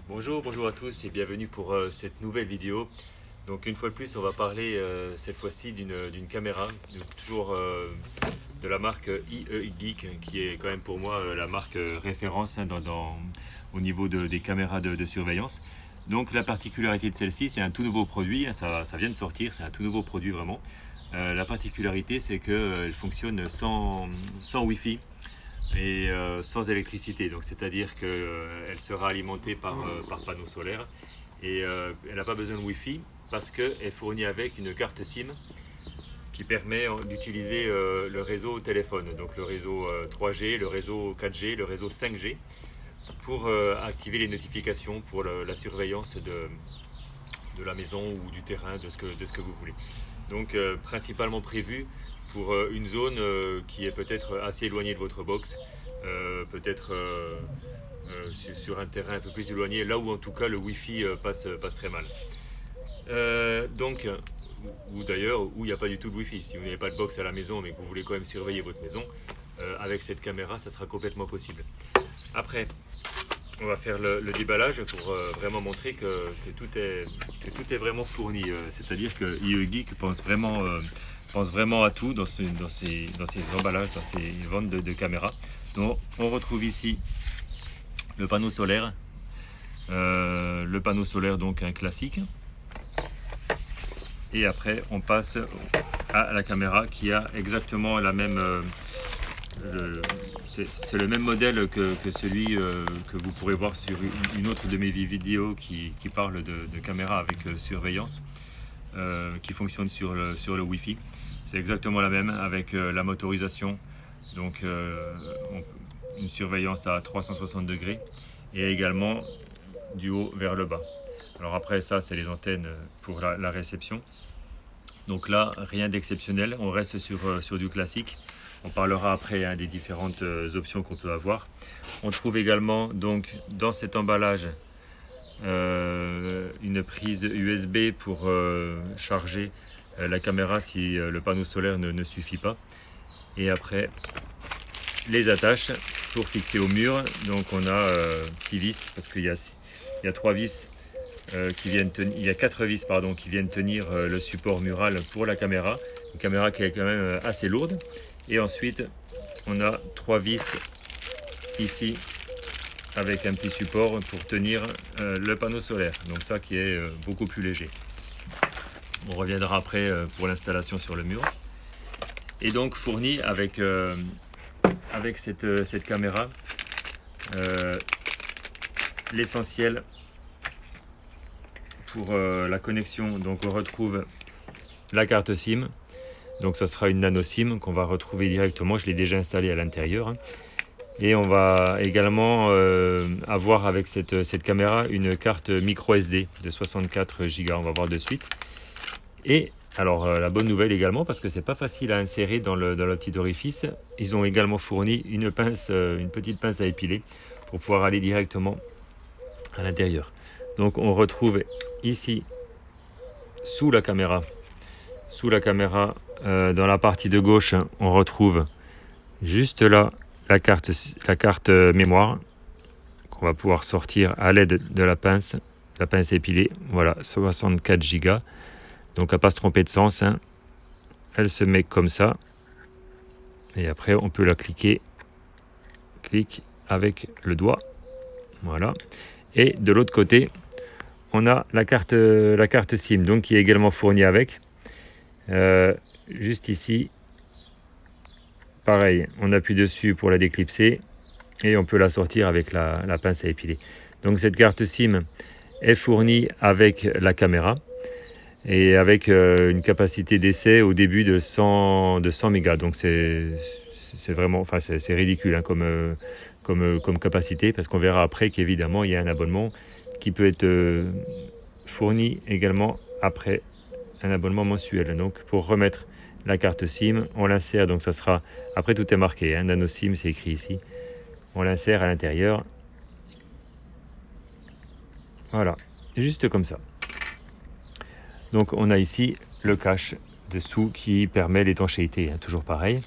Bonjour à tous et bienvenue pour cette nouvelle vidéo. Donc une fois de plus, on va parler cette fois-ci d'une caméra, toujours de la marque IE-Geek, qui est quand même pour moi la marque référence au niveau des caméras de surveillance. Donc la particularité de celle-ci, c'est un tout nouveau produit, hein, ça vient de sortir, c'est un tout nouveau produit vraiment. La particularité, c'est qu'elle fonctionne sans Wi-Fi et sans électricité. Donc c'est-à-dire qu'elle sera alimentée par panneaux solaires et elle n'a pas besoin de Wi-Fi parce qu'elle est fournie avec une carte SIM qui permet d'utiliser le réseau téléphone, donc le réseau 3G, le réseau 4G, le réseau 5G, pour activer les notifications pour la surveillance de la maison ou du terrain, de ce que vous voulez. Donc principalement prévu pour une zone qui est peut-être assez éloignée de votre box, peut-être sur un terrain un peu plus éloigné, là où en tout cas le Wi-Fi passe très mal. Donc, ou d'ailleurs où il n'y a pas du tout de Wi-Fi. Si vous n'avez pas de box à la maison mais que vous voulez quand même surveiller votre maison, avec cette caméra, ça sera complètement possible. Après, on va faire le déballage pour vraiment montrer que tout est vraiment fourni. C'est-à-dire que IE-Geek pense vraiment à tout dans ces emballages, dans ces ventes de caméras. Donc, on retrouve ici le panneau solaire. Le panneau solaire, donc un classique. Et après, on passe à la caméra qui a exactement la même... c'est le même modèle que celui que vous pourrez voir sur une autre de mes vidéos qui parle de caméra avec surveillance, qui fonctionne sur le Wi-Fi. C'est exactement la même avec la motorisation, donc une surveillance à 360 degrés et également du haut vers le bas. Alors après ça, c'est les antennes pour la réception. Donc là, rien d'exceptionnel, on reste sur du classique. On parlera après des différentes options qu'on peut avoir. On trouve également donc dans cet emballage une prise USB pour charger la caméra si le panneau solaire ne suffit pas. Et après, les attaches pour fixer au mur. Donc on a 6 vis parce qu'il y a 3 vis il y a 4 vis qui viennent tenir le support mural pour la caméra. Une caméra qui est quand même assez lourde. Et ensuite, on a 3 vis ici avec un petit support pour tenir le panneau solaire. Donc ça qui est beaucoup plus léger. On reviendra après pour l'installation sur le mur. Et donc fourni avec cette caméra l'essentiel pour la connexion. Donc on retrouve la carte SIM. Donc ça sera une nano SIM qu'on va retrouver directement. Je l'ai déjà installée à l'intérieur. Et on va également avoir avec cette caméra une carte micro SD de 64 Go. On va voir de suite. Et alors la bonne nouvelle également, parce que c'est pas facile à insérer dans le petit orifice, ils ont également fourni une petite pince à épiler pour pouvoir aller directement à l'intérieur. Donc on retrouve ici sous la caméra, dans la partie de gauche, on retrouve juste là la carte mémoire qu'on va pouvoir sortir à l'aide de la pince épilée. Voilà, 64 Go. Donc à pas se tromper de sens, hein. Elle se met comme ça. Et après on peut la cliquer. Clique avec le doigt. Voilà. Et de l'autre côté, on a la carte SIM, donc qui est également fournie avec. Juste ici, pareil, on appuie dessus pour la déclipser et on peut la sortir avec la pince à épiler. Donc cette carte SIM est fournie avec la caméra et avec une capacité d'essai au début de 100 mégas. Donc c'est vraiment, enfin c'est ridicule hein, comme capacité, parce qu'on verra après qu'évidemment il y a un abonnement qui peut être fourni également après un abonnement mensuel. Donc pour remettre la carte SIM, on l'insère, donc ça sera, après tout est marqué, hein, nano SIM c'est écrit ici, on l'insère à l'intérieur, voilà, juste comme ça. Donc on a ici le cache dessous qui permet l'étanchéité, hein, toujours pareil.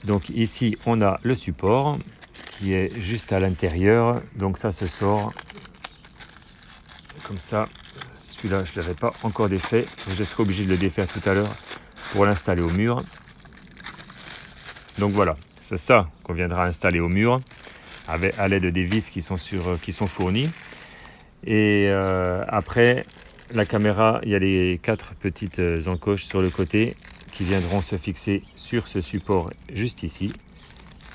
Donc ici on a le support qui est juste à l'intérieur. Donc ça se sort comme ça. Celui-là, je ne l'avais pas encore défait. Je serai obligé de le défaire tout à l'heure pour l'installer au mur. Donc voilà, c'est ça qu'on viendra installer au mur à l'aide des vis qui sont fournies. Et après, la caméra, il y a les 4 petites encoches sur le côté qui viendront se fixer sur ce support juste ici.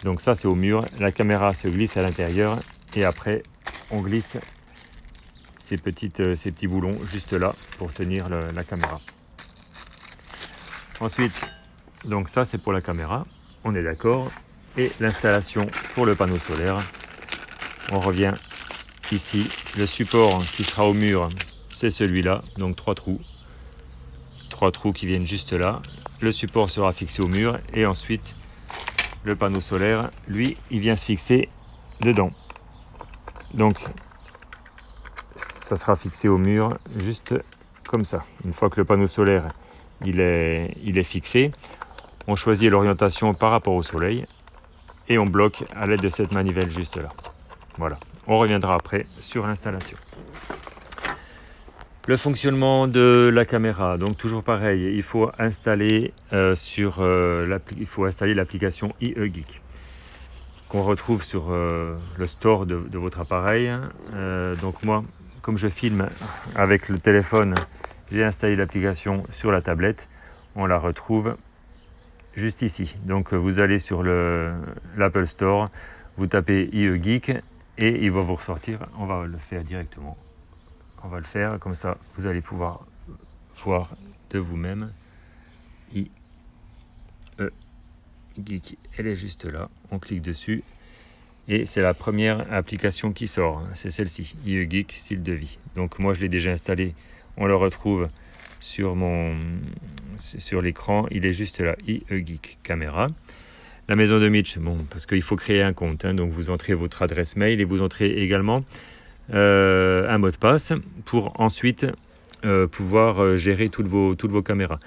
Donc ça, c'est au mur. La caméra se glisse à l'intérieur et après, on glisse ces petits boulons juste là pour tenir la caméra. Ensuite, donc ça, c'est pour la caméra. On est d'accord. Et l'installation pour le panneau solaire. On revient ici. Le support qui sera au mur, c'est celui-là. Donc 3 trous. 3 trous qui viennent juste là. Le support sera fixé au mur. Et ensuite, le panneau solaire, lui, il vient se fixer dedans. Donc, ça sera fixé au mur juste comme ça. Une fois que le panneau solaire il est fixé, on choisit l'orientation par rapport au soleil et on bloque à l'aide de cette manivelle juste là. Voilà, on reviendra après sur l'installation. Le fonctionnement de la caméra, donc toujours pareil, il faut installer l'application IE-Geek qu'on retrouve sur le store de votre appareil. Donc moi, comme je filme avec le téléphone, j'ai installé l'application sur la tablette. On la retrouve juste ici. Donc vous allez sur l'Apple Store, vous tapez IE-Geek et il va vous ressortir. On va le faire directement. On va le faire comme ça, vous allez pouvoir voir de vous-même. IE-Geek, elle est juste là. On clique dessus. Et c'est la première application qui sort, c'est celle-ci, IE-Geek style de vie. Donc moi je l'ai déjà installé, on le retrouve sur l'écran, il est juste là, IE-Geek caméra. La maison de Mitch, bon, parce qu'il faut créer un compte, donc vous entrez votre adresse mail et vous entrez également un mot de passe pour ensuite pouvoir gérer toutes vos caméras.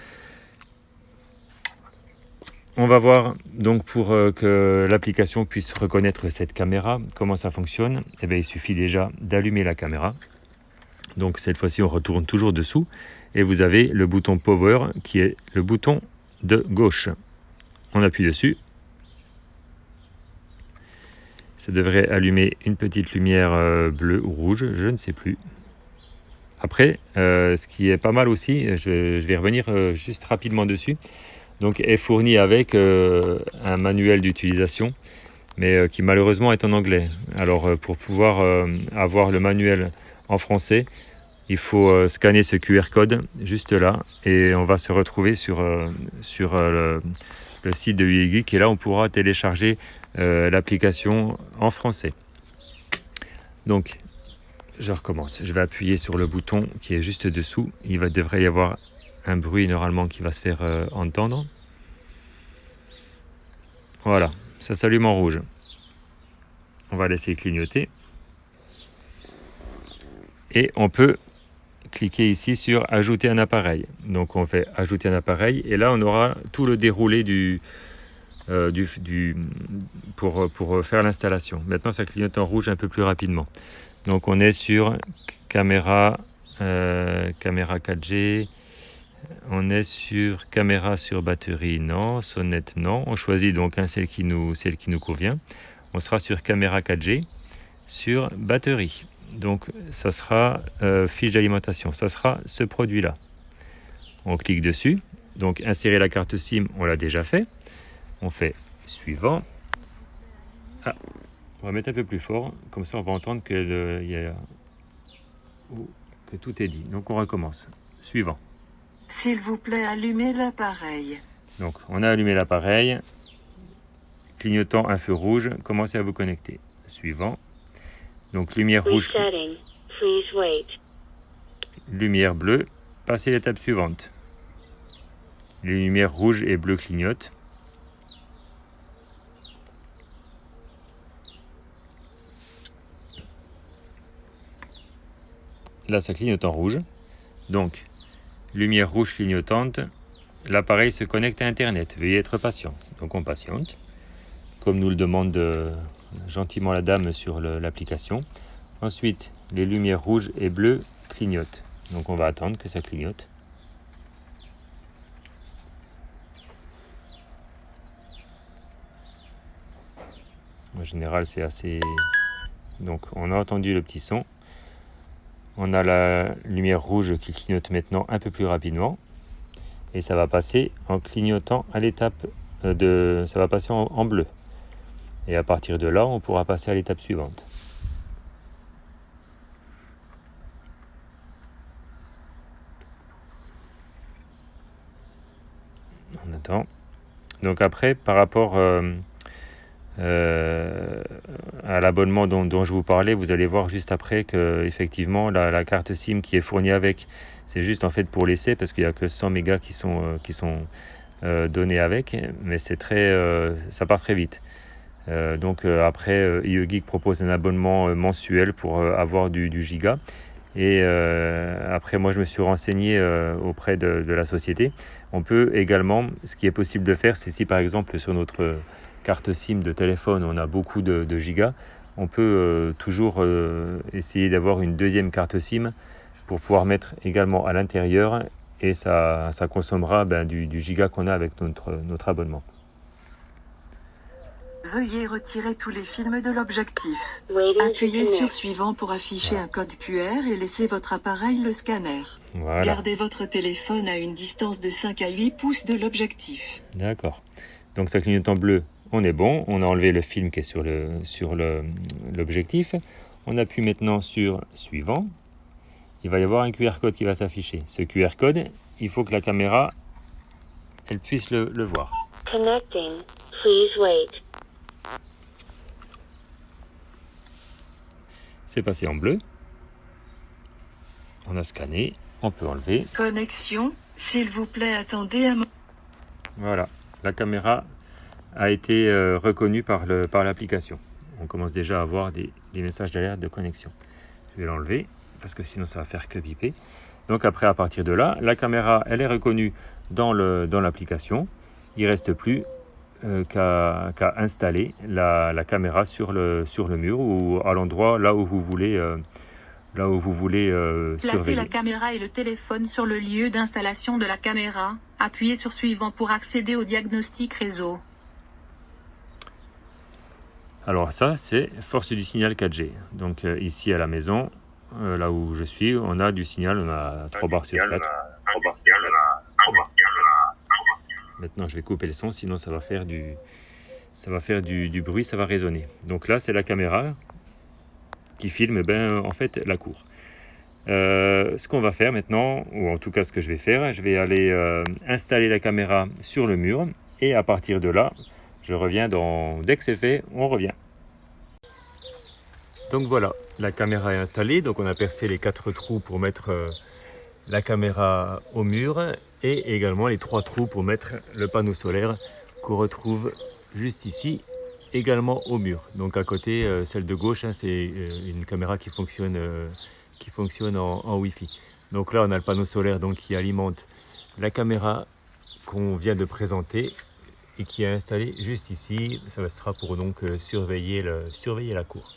On va voir donc pour que l'application puisse reconnaître cette caméra, comment ça fonctionne. Eh bien, il suffit déjà d'allumer la caméra. Donc cette fois-ci, on retourne toujours dessous et vous avez le bouton Power qui est le bouton de gauche. On appuie dessus. Ça devrait allumer une petite lumière bleue ou rouge, je ne sais plus. Après, ce qui est pas mal aussi, je vais revenir juste rapidement dessus. Donc est fourni avec un manuel d'utilisation, mais qui malheureusement est en anglais. Alors pour pouvoir avoir le manuel en français, il faut scanner ce QR code juste là et on va se retrouver sur le site de IE-Geek et là on pourra télécharger l'application en français. Donc je recommence, je vais appuyer sur le bouton qui est juste dessous, devrait y avoir un bruit normalement qui va se faire entendre. Voilà, ça s'allume en rouge. On va laisser clignoter. Et on peut cliquer ici sur ajouter un appareil. Donc on fait ajouter un appareil et là on aura tout le déroulé pour faire l'installation. Maintenant ça clignote en rouge un peu plus rapidement. Donc on est sur caméra 4G. On est sur caméra sur batterie, non. Sonnette, non. On choisit donc celle qui nous convient. On sera sur caméra 4G, sur batterie. Donc ça sera fiche d'alimentation. Ça sera ce produit-là. On clique dessus. Donc insérer la carte SIM, on l'a déjà fait. On fait suivant. Ah, on va mettre un peu plus fort. Comme ça on va entendre que tout est dit. Donc on recommence. Suivant. S'il vous plaît, allumez l'appareil. Donc, on a allumé l'appareil. Clignotant un feu rouge, commencez à vous connecter. Suivant. Donc, lumière rouge. Lumière bleue. Passez à l'étape suivante. Les lumières rouges et bleues clignotent. Là, ça clignote en rouge. Donc, lumière rouge clignotante, l'appareil se connecte à Internet. Veuillez être patient. Donc on patiente, comme nous le demande gentiment la dame sur l'application. Ensuite, les lumières rouges et bleues clignotent. Donc on va attendre que ça clignote. En général, c'est assez... Donc on a entendu le petit son. On a la lumière rouge qui clignote maintenant un peu plus rapidement. Et ça va passer en clignotant à l'étape ça va passer en bleu. Et à partir de là, on pourra passer à l'étape suivante. On attend. Donc après, par rapport à l'abonnement dont je vous parlais, vous allez voir juste après que effectivement la carte SIM qui est fournie avec, c'est juste en fait pour l'essai parce qu'il n'y a que 100 mégas qui sont donnés avec, mais c'est ça part très vite. Donc après, IE-Geek propose un abonnement mensuel pour avoir du giga. Et après, moi, je me suis renseigné auprès de la société. On peut également, ce qui est possible de faire, c'est si par exemple sur notre carte SIM de téléphone, on a beaucoup de gigas, on peut toujours essayer d'avoir une deuxième carte SIM pour pouvoir mettre également à l'intérieur et ça consommera du giga qu'on a avec notre abonnement. Veuillez retirer tous les films de l'objectif. Appuyez sur suivant pour afficher un code QR et laissez votre appareil le scanner. Voilà. Gardez votre téléphone à une distance de 5 à 8 pouces de l'objectif. D'accord. Donc ça clignote en bleu, on est bon. On a enlevé le film qui est sur l'objectif. On appuie maintenant sur suivant. Il va y avoir un QR code qui va s'afficher. Ce QR code, il faut que la caméra elle puisse le voir. Connecting. Please wait. C'est passé en bleu. On a scanné. On peut enlever. Connexion, s'il vous plaît, attendez un moment. Voilà. La caméra a été reconnue par l'application. On commence déjà à avoir des messages d'alerte de connexion. Je vais l'enlever parce que sinon ça va faire que biper. Donc après, à partir de là, la caméra, elle est reconnue dans l'application. Il ne reste plus qu'à installer la caméra sur le mur ou à l'endroit là où vous voulez Placez surveiller. la caméra et le téléphone sur le lieu d'installation de la caméra. Appuyez sur suivant pour accéder au diagnostic réseau. Alors ça, c'est force du signal 4G. Donc ici à la maison, là où je suis, on a du signal, on a 3 barres sur 4. Maintenant, je vais couper le son, sinon ça va faire du bruit, ça va résonner. Donc là, c'est la caméra qui filme en fait la cour. Ce qu'on va faire maintenant, ou en tout cas ce que je vais faire, je vais aller installer la caméra sur le mur et à partir de là, je reviens dès que c'est fait, on revient. Donc voilà, la caméra est installée, donc on a percé les 4 trous pour mettre la caméra au mur et également les 3 trous pour mettre le panneau solaire qu'on retrouve juste ici, également au mur. Donc à côté, celle de gauche, c'est une caméra qui fonctionne en Wi-Fi. Donc là, on a le panneau solaire qui alimente la caméra qu'on vient de présenter et qui est installée juste ici. Ça sera pour surveiller la cour.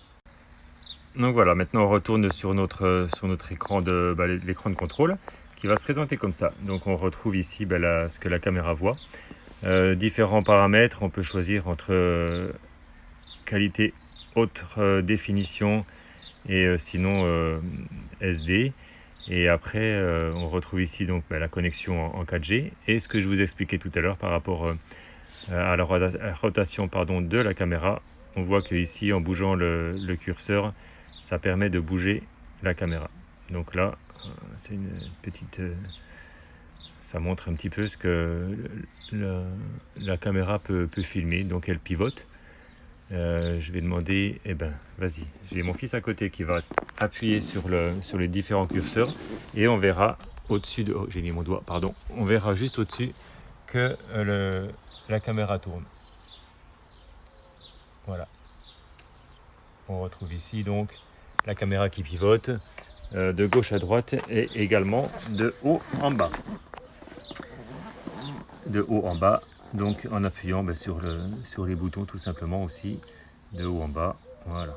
Donc voilà, maintenant on retourne sur notre écran l'écran de contrôle qui va se présenter comme ça. Donc on retrouve ici ce que la caméra voit. Différents paramètres, on peut choisir entre qualité haute définition et sinon SD. Et après on retrouve ici la connexion en 4G et ce que je vous expliquais tout à l'heure par rapport à la rotation de la caméra. On voit que ici en bougeant le curseur, ça permet de bouger la caméra. Donc là, c'est une petite... ça montre un petit peu ce que la caméra peut filmer. Donc elle pivote. Je vais demander... vas-y. J'ai mon fils à côté qui va appuyer sur les différents curseurs. Et on verra au-dessus de... Oh, j'ai mis mon doigt, pardon. On verra juste au-dessus que la caméra tourne. Voilà. On retrouve ici donc la caméra qui pivote de gauche à droite et également de haut en bas. De haut en bas, donc en appuyant sur les boutons tout simplement aussi. de haut en bas. Voilà,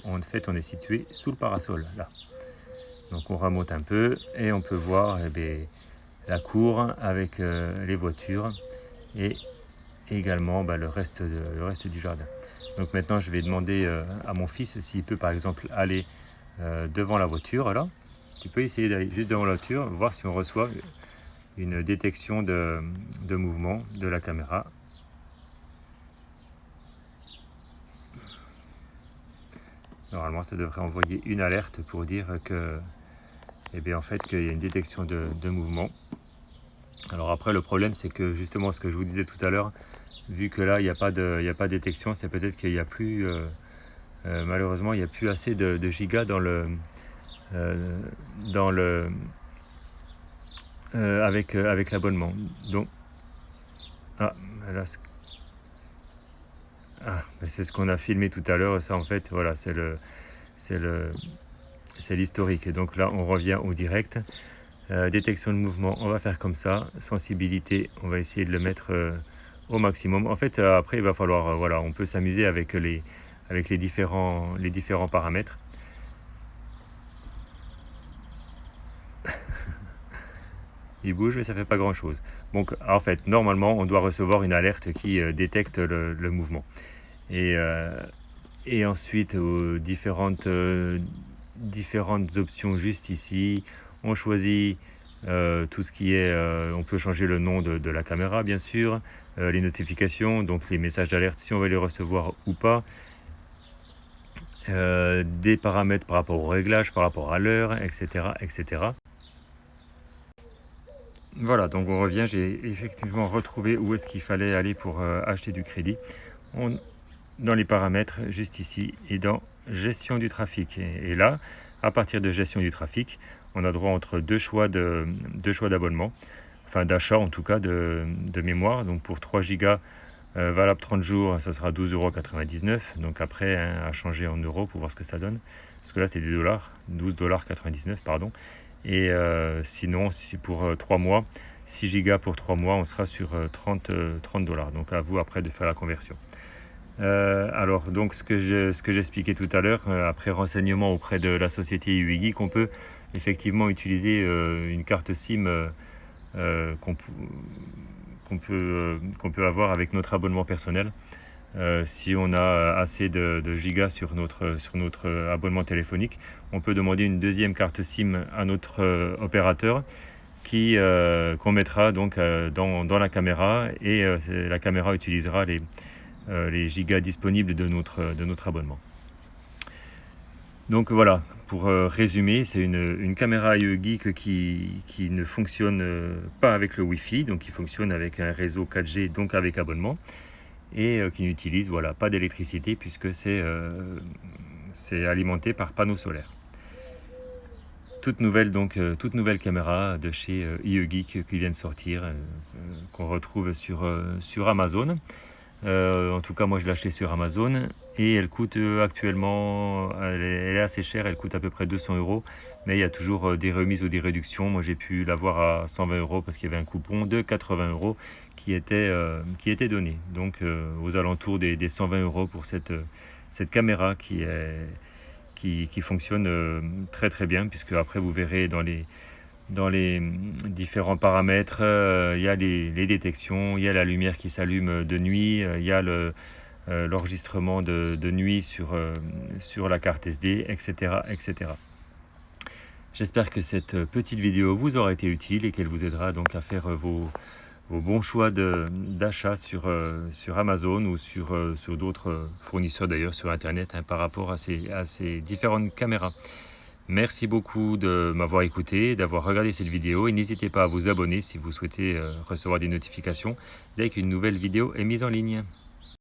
en fait, on est situé sous le parasol, là. Donc on remonte un peu et on peut voir la cour avec les voitures et également le reste du jardin. Donc maintenant, je vais demander à mon fils s'il peut par exemple aller devant la voiture. Là, tu peux essayer d'aller juste devant la voiture, voir si on reçoit une détection de mouvement de la caméra. Normalement, ça devrait envoyer une alerte pour dire que, en fait, qu'il y a une détection de mouvement. Alors après, le problème, c'est que justement, ce que je vous disais tout à l'heure, vu que là, il n'y a pas de détection, c'est peut-être qu'il n'y a plus, malheureusement, il n'y a plus assez de gigas avec l'abonnement. Donc, c'est ce qu'on a filmé tout à l'heure. Ça, en fait, voilà, c'est l'historique. Donc là, on revient au direct. Détection de mouvement, on va faire comme ça. Sensibilité, on va essayer de le mettre au maximum. En fait, après, il va falloir, voilà, on peut s'amuser avec les différents paramètres. Il bouge, mais ça fait pas grand chose. Donc, en fait, normalement, on doit recevoir une alerte qui détecte le mouvement. Et ensuite, différentes options juste ici. On choisit tout ce qui est... on peut changer le nom de la caméra, bien sûr. Les notifications, donc les messages d'alerte, si on veut les recevoir ou pas. Des paramètres par rapport au réglage, par rapport à l'heure, etc., etc. Voilà, donc on revient. J'ai effectivement retrouvé où est-ce qu'il fallait aller pour acheter du crédit. Dans les paramètres, juste ici, et dans gestion du trafic. Et là, à partir de gestion du trafic, on a droit entre deux choix d'abonnement, enfin d'achat en tout cas de mémoire. Donc pour 3 gigas valable 30 jours, ça sera 12,99 €. Donc après, à changer en euros pour voir ce que ça donne. Parce que là, c'est des dollars, 12,99 $, pardon. Et sinon, si pour 3 mois, 6 gigas pour 3 mois, on sera sur 30 $. Donc à vous après de faire la conversion. Alors donc ce que j'expliquais tout à l'heure, après renseignement auprès de la société iUgeek, on peut effectivement utiliser une carte SIM qu'on peut avoir avec notre abonnement personnel. Si on a assez de gigas sur notre abonnement téléphonique, on peut demander une deuxième carte SIM à notre opérateur qu'on mettra donc dans la caméra, et la caméra utilisera les gigas disponibles de notre abonnement. Donc voilà, pour résumer, c'est une caméra iUgeek qui ne fonctionne pas avec le Wi-Fi, donc qui fonctionne avec un réseau 4G, donc avec abonnement, et qui n'utilise pas d'électricité puisque c'est alimenté par panneaux solaires. Toute nouvelle caméra de chez iUgeek qui vient de sortir, qu'on retrouve sur Amazon. En tout cas, moi je l'ai acheté sur Amazon et elle coûte actuellement, elle est assez chère, elle coûte à peu près 200 €, mais il y a toujours des remises ou des réductions. Moi j'ai pu l'avoir à 120 € parce qu'il y avait un coupon de 80 € qui était donné. Donc aux alentours des 120 € pour cette caméra qui fonctionne très très bien, puisque après vous verrez dans les différents paramètres, il y a les détections, il y a la lumière qui s'allume de nuit, il y a l'enregistrement de nuit sur la carte SD, etc., etc. J'espère que cette petite vidéo vous aura été utile et qu'elle vous aidera donc à faire vos bons choix d'achat sur Amazon ou sur d'autres fournisseurs d'ailleurs sur Internet, par rapport à ces différentes caméras. Merci beaucoup de m'avoir écouté, d'avoir regardé cette vidéo, et n'hésitez pas à vous abonner si vous souhaitez recevoir des notifications dès qu'une nouvelle vidéo est mise en ligne.